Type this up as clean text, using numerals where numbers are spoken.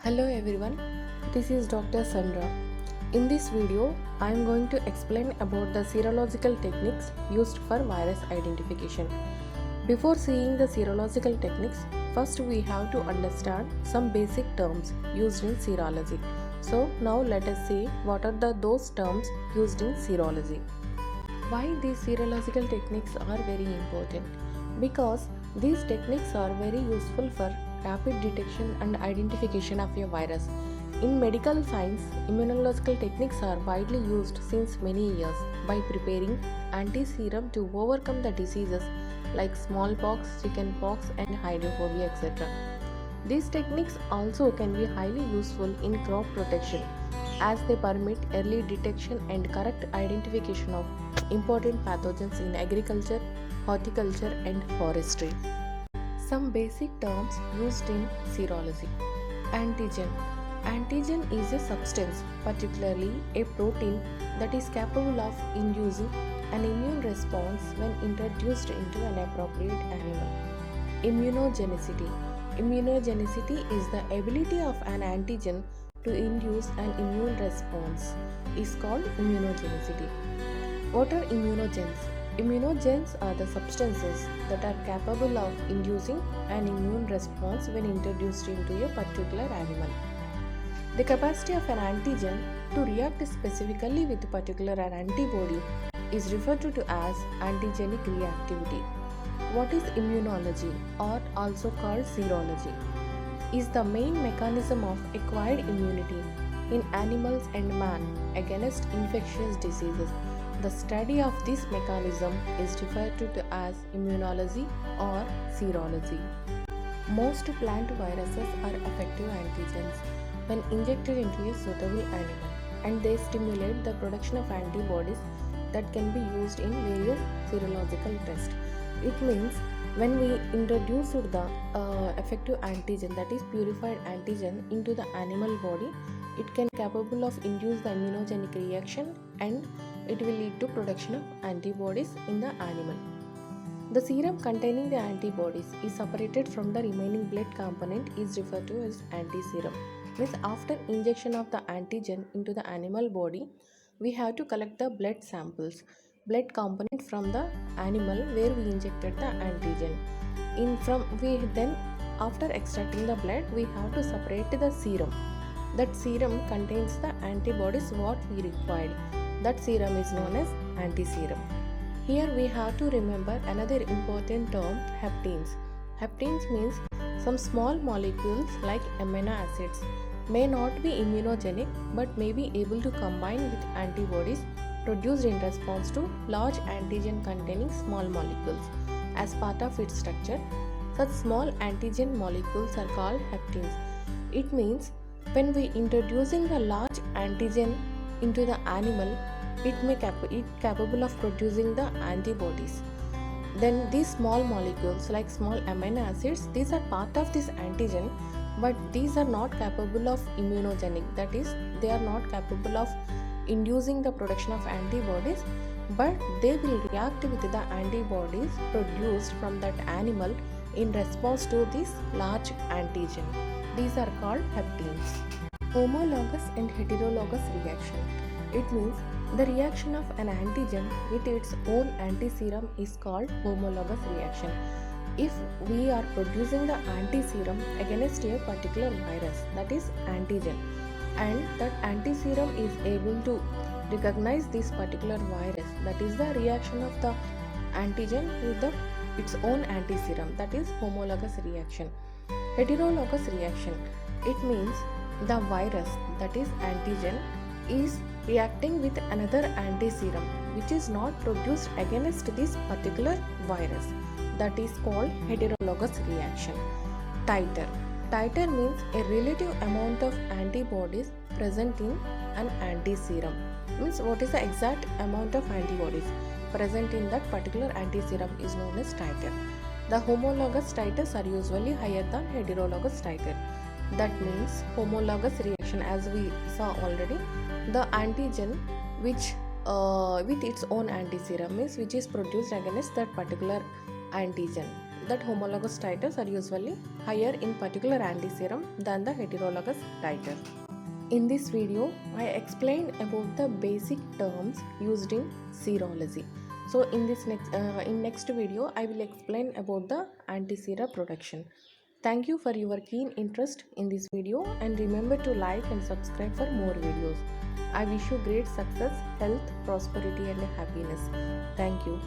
Hello everyone, this is Dr. Sandra. In this video, I am going to explain about the serological techniques used for virus identification. Before seeing the serological techniques, first we have to understand some basic terms used in serology. So now let us see what are those terms used in serology. Why these serological techniques are very important? Because these techniques are very useful for rapid detection and identification of a virus. In medical science, immunological techniques are widely used since many years by preparing anti-serum to overcome the diseases like smallpox, chickenpox and hydrophobia, etc. These techniques also can be highly useful in crop protection as they permit early detection and correct identification of important pathogens in agriculture, horticulture and forestry. Some basic terms used in serology. Antigen. Antigen is a substance, particularly a protein, that is capable of inducing an immune response when introduced into an appropriate animal. Immunogenicity. Immunogenicity is the ability of an antigen to induce an immune response is called immunogenicity. What are immunogens? Immunogens are the substances that are capable of inducing an immune response when introduced into a particular animal. The capacity of an antigen to react specifically with a particular antibody is referred to as antigenic reactivity. What is immunology, or also called serology? Is the main mechanism of acquired immunity in animals and man against infectious diseases. The study of this mechanism is referred to as immunology or serology. Most plant viruses are effective antigens when injected into a suitable animal, and they stimulate the production of antibodies that can be used in various serological tests. It means when we introduce the effective antigen, that is purified antigen, into the animal body, it can capable of induce the immunogenic reaction and it will lead to production of antibodies in the animal. The serum containing the antibodies is separated from the remaining blood component is referred to as antiserum. Means after injection of the antigen into the animal body, we have to collect the blood samples, blood component from the animal where we injected the antigen. Then after extracting the blood, we have to separate the serum. That serum contains the antibodies what we required. That serum is known as antiserum. Here we have to remember another important term, haptens. Haptens means some small molecules like amino acids may not be immunogenic but may be able to combine with antibodies produced in response to large antigen containing small molecules as part of its structure. Such small antigen molecules are called haptens. It means when we introducing the large antigen into the animal, it capable of producing the antibodies. Then these small molecules like small amino acids, these are part of this antigen, but these are not capable of immunogenic, that is they are not capable of inducing the production of antibodies, but they will react with the antibodies produced from that animal in response to this large antigen. These are called haptens. Homologous and heterologous reaction. It means the reaction of an antigen with its own antiserum is called homologous reaction. If we are producing the antiserum against a particular virus, that is antigen, and that antiserum is able to recognize this particular virus, that is the reaction of the antigen with its own antiserum, that is homologous reaction. Heterologous reaction. It means the virus, that is antigen, is reacting with another antiserum which is not produced against this particular virus. That is called heterologous reaction. Titer. Titer means a relative amount of antibodies present in an antiserum. Means what is the exact amount of antibodies present in that particular antiserum is known as titer. The homologous titers are usually higher than heterologous titer. That means homologous reaction, as we saw already, the antigen which with its own antiserum means which is produced against that particular antigen, that homologous titers are usually higher in particular antiserum than the heterologous titer. In this video, I explained about the basic terms used in serology. So in next video, I will explain about the antisera production. Thank you for your keen interest in this video, and remember to like and subscribe for more videos. I wish you great success, health, prosperity and happiness. Thank you.